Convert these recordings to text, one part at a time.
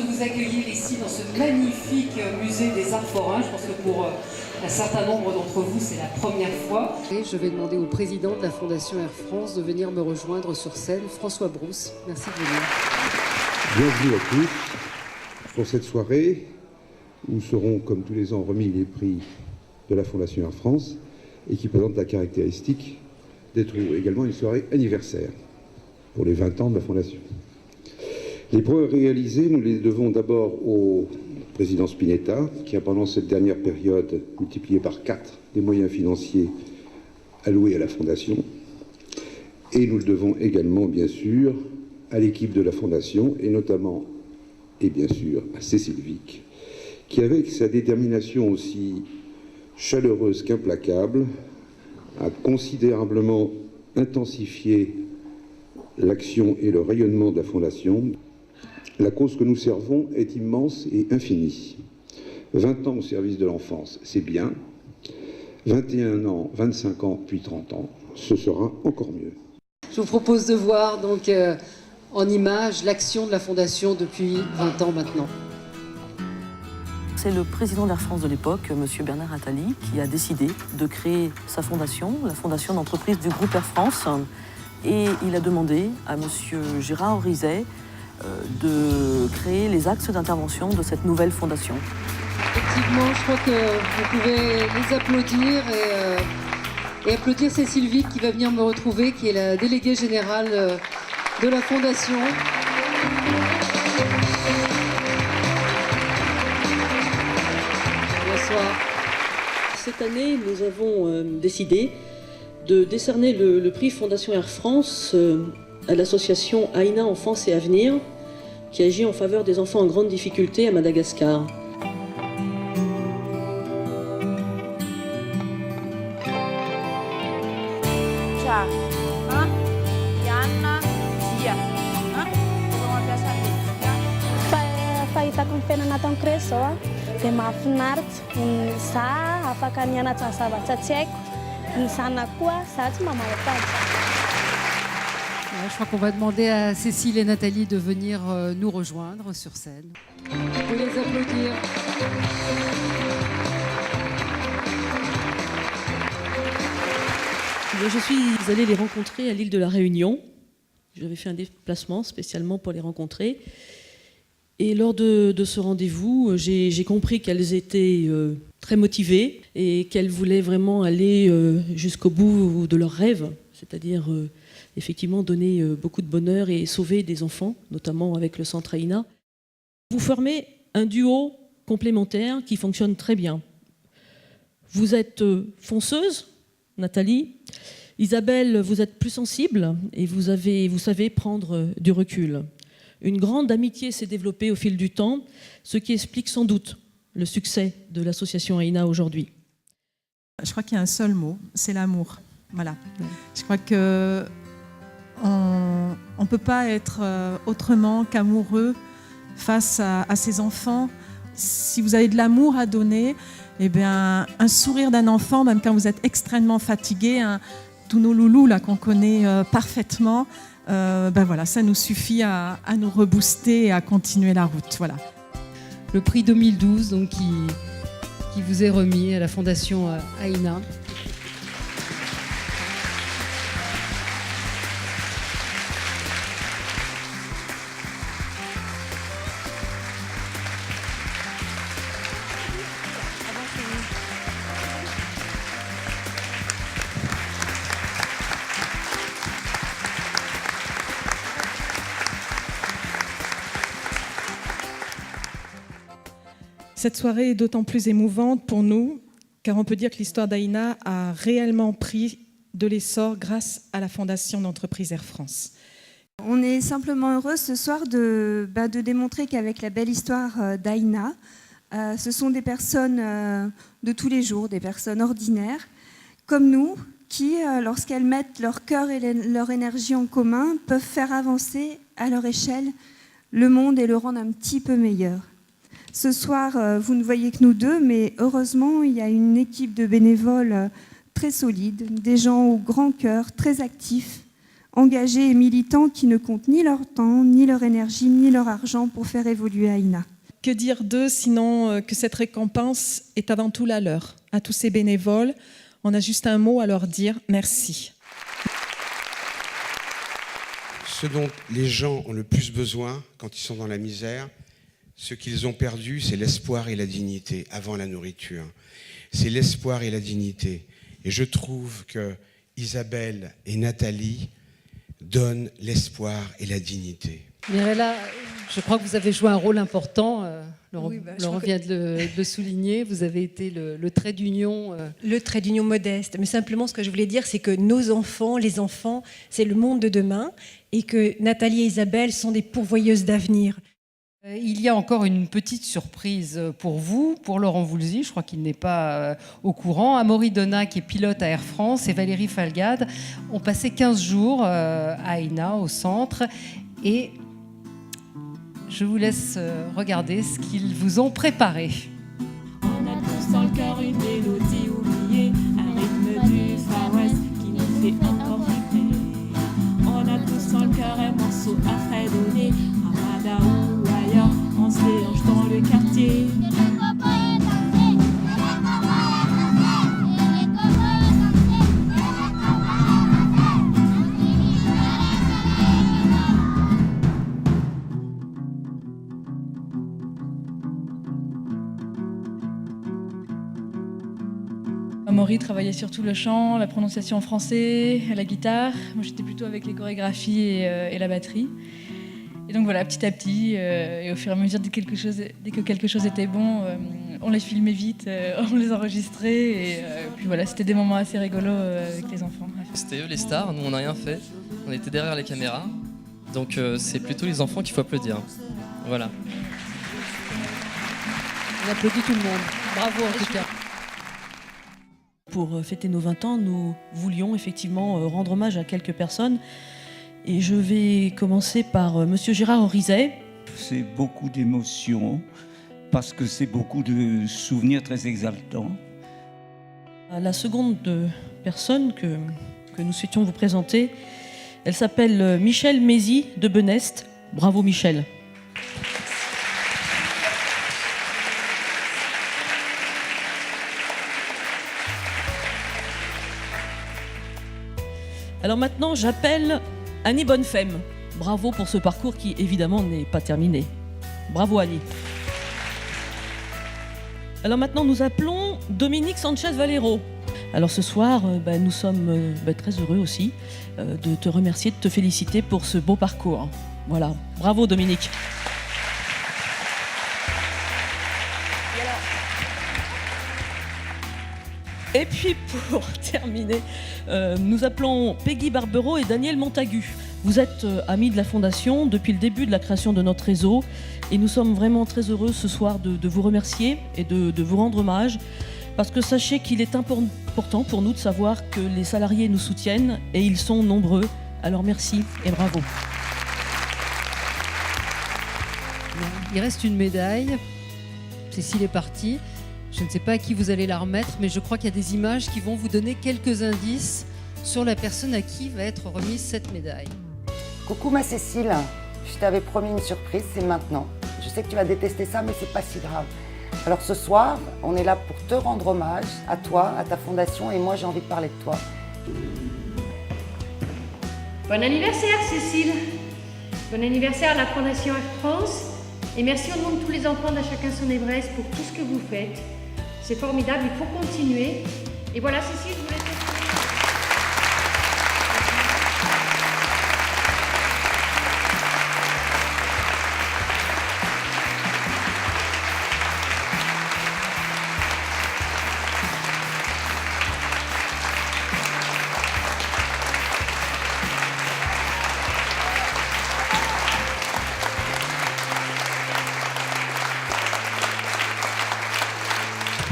Vous accueillir ici dans ce magnifique musée des Arts forains. Je pense que pour un certain nombre d'entre vous, c'est la première fois. Et je vais demander au président de la Fondation Air France de venir me rejoindre sur scène, François Brousse. Merci de venir. Bienvenue à tous pour cette soirée où seront, comme tous les ans, remis les prix de la Fondation Air France et qui présente la caractéristique d'être également une soirée anniversaire pour les 20 ans de la Fondation. Les progrès réalisés, nous les devons d'abord au président Spinetta, qui a pendant cette dernière période multiplié par 4 les moyens financiers alloués à la Fondation. Et nous le devons également, bien sûr, à l'équipe de la Fondation, et notamment, et bien sûr, à Cécile Vic, qui, avec sa détermination aussi chaleureuse qu'implacable, a considérablement intensifié l'action et le rayonnement de la Fondation. La cause que nous servons est immense et infinie. 20 ans au service de l'enfance, c'est bien. 21 ans, 25 ans, puis 30 ans, ce sera encore mieux. Je vous propose de voir donc en images l'action de la Fondation depuis 20 ans maintenant. C'est le président d'Air France de l'époque, M. Bernard Attali, qui a décidé de créer sa fondation, la fondation d'entreprise du groupe Air France. Et il a demandé à M. Gérard Orizet de créer les axes d'intervention de cette nouvelle fondation. Effectivement, je crois que vous pouvez les applaudir et applaudir Cécile Vic qui va venir me retrouver, qui est la déléguée générale de la Fondation. Bonsoir. Cette année, nous avons décidé de décerner le prix Fondation Air France à l'association AINA Enfance et Avenir, qui agit en faveur des enfants en grande difficulté à Madagascar. Fahitako ny fiainana tamin'ny zao dia mahafinaritra za afaka nianatra zavatra tsy haiko ny zanako koa za tsy mamaly azy. Je crois qu'on va demander à Cécile et Nathalie de venir nous rejoindre sur scène. Vous pouvez les applaudir. Je suis allée les rencontrer à l'île de la Réunion. J'avais fait un déplacement spécialement pour les rencontrer. Et lors de ce rendez-vous, j'ai compris qu'elles étaient très motivées et qu'elles voulaient vraiment aller jusqu'au bout de leurs rêves, c'est-à-dire effectivement donner beaucoup de bonheur et sauver des enfants, notamment avec le centre AINA. Vous formez un duo complémentaire qui fonctionne très bien. Vous êtes fonceuse, Nathalie. Isabelle, vous êtes plus sensible et vous savez prendre du recul. Une grande amitié s'est développée au fil du temps, ce qui explique sans doute le succès de l'association AINA aujourd'hui. Je crois qu'il y a un seul mot, c'est l'amour. Voilà. Je crois que on ne peut pas être autrement qu'amoureux face à ces enfants. Si vous avez de l'amour à donner, eh bien, un sourire d'un enfant, même quand vous êtes extrêmement fatigué, tous nos loulous là qu'on connaît parfaitement, ben voilà, ça nous suffit à nous rebooster et à continuer la route. Voilà. Le prix 2012 donc, qui vous est remis à la Fondation AINA. Cette soirée est d'autant plus émouvante pour nous, car on peut dire que l'histoire d'Aïna a réellement pris de l'essor grâce à la fondation d'entreprise Air France. On est simplement heureux ce soir de démontrer qu'avec la belle histoire d'Aïna, ce sont des personnes de tous les jours, des personnes ordinaires, comme nous, qui, lorsqu'elles mettent leur cœur et leur énergie en commun, peuvent faire avancer à leur échelle le monde et le rendre un petit peu meilleur. Ce soir, vous ne voyez que nous deux, mais heureusement, il y a une équipe de bénévoles très solide, des gens au grand cœur, très actifs, engagés et militants qui ne comptent ni leur temps, ni leur énergie, ni leur argent pour faire évoluer Aïna. Que dire d'eux sinon que cette récompense est avant tout la leur. À tous ces bénévoles, on a juste un mot à leur dire, merci. Ce dont les gens ont le plus besoin quand ils sont dans la misère, ce qu'ils ont perdu, c'est l'espoir et la dignité avant la nourriture. C'est l'espoir et la dignité. Et je trouve que Isabelle et Nathalie donnent l'espoir et la dignité. Mirella, je crois que vous avez joué un rôle important. Laurent vient de le souligner. Vous avez été le trait d'union. Le trait d'union modeste. Mais simplement, ce que je voulais dire, c'est que nos enfants, les enfants, c'est le monde de demain et que Nathalie et Isabelle sont des pourvoyeuses d'avenir. Il y a encore une petite surprise pour vous, pour Laurent Voulzy, je crois qu'il n'est pas au courant. Amaury Donat, qui est pilote à Air France, et Valérie Falgade ont passé 15 jours à Aïna, au centre. Et je vous laisse regarder ce qu'ils vous ont préparé. On a tous dans le cœur une mélodie oubliée, un rythme du Far West qui nous fait encore vibrer. On a tous dans le cœur un morceau à fredonner, Ramada ou ailleurs, on se dérange dans le quartier. Amaury travaillait surtout le chant, la prononciation en français, la guitare. Moi, j'étais plutôt avec les chorégraphies et la batterie. Et donc voilà, petit à petit, et au fur et à mesure, dès que quelque chose était bon, on les filmait vite, on les enregistrait. Et puis voilà, c'était des moments assez rigolos avec les enfants. C'était eux les stars, nous on n'a rien fait. On était derrière les caméras. Donc c'est plutôt les enfants qu'il faut applaudir. Voilà. On applaudit tout le monde. Bravo en tout cas. Pour fêter nos 20 ans, nous voulions effectivement rendre hommage à quelques personnes. Et je vais commencer par Monsieur Gérard Orizet. C'est beaucoup d'émotions, parce que c'est beaucoup de souvenirs très exaltants. La seconde personne que nous souhaitions vous présenter, elle s'appelle Michel Mézy de Benest. Bravo Michel. Alors maintenant, j'appelle Annie Bonnefemme. Bravo pour ce parcours qui, évidemment, n'est pas terminé. Bravo Annie. Alors maintenant, nous appelons Dominique Sanchez-Valero. Alors ce soir, nous sommes très heureux aussi de te remercier, de te féliciter pour ce beau parcours. Voilà, bravo Dominique. Et puis pour terminer, nous appelons Peggy Barbero et Daniel Montagu. Vous êtes amis de la Fondation depuis le début de la création de notre réseau et nous sommes vraiment très heureux ce soir de vous remercier et de vous rendre hommage parce que sachez qu'il est important pour nous de savoir que les salariés nous soutiennent et ils sont nombreux. Alors merci et bravo. Il reste une médaille. Cécile est partie. Je ne sais pas à qui vous allez la remettre, mais je crois qu'il y a des images qui vont vous donner quelques indices sur la personne à qui va être remise cette médaille. Coucou ma Cécile, je t'avais promis une surprise, c'est maintenant. Je sais que tu vas détester ça, mais c'est pas si grave. Alors ce soir, on est là pour te rendre hommage, à toi, à ta fondation, et moi j'ai envie de parler de toi. Bon anniversaire Cécile. Bon anniversaire à la Fondation Air France. Et merci au nom de tous les enfants d'À Chacun Son Everest pour tout ce que vous faites. C'est formidable, il faut continuer. Et voilà Cécile, je voulais te...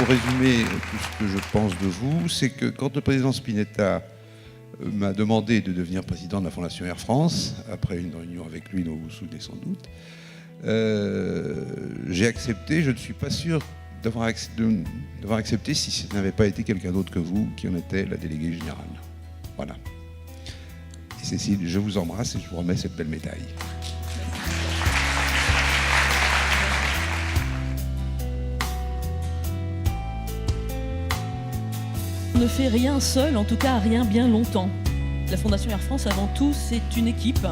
pour résumer tout ce que je pense de vous, c'est que quand le président Spinetta m'a demandé de devenir président de la Fondation Air France, après une réunion avec lui dont vous vous souvenez sans doute, j'ai accepté. Je ne suis pas sûr d'avoir accepté si ce n'avait pas été quelqu'un d'autre que vous qui en était la déléguée générale. Voilà. Et Cécile, je vous embrasse et je vous remets cette belle médaille. On ne fait rien seul, en tout cas rien bien longtemps. La Fondation Air France, avant tout, c'est une équipe.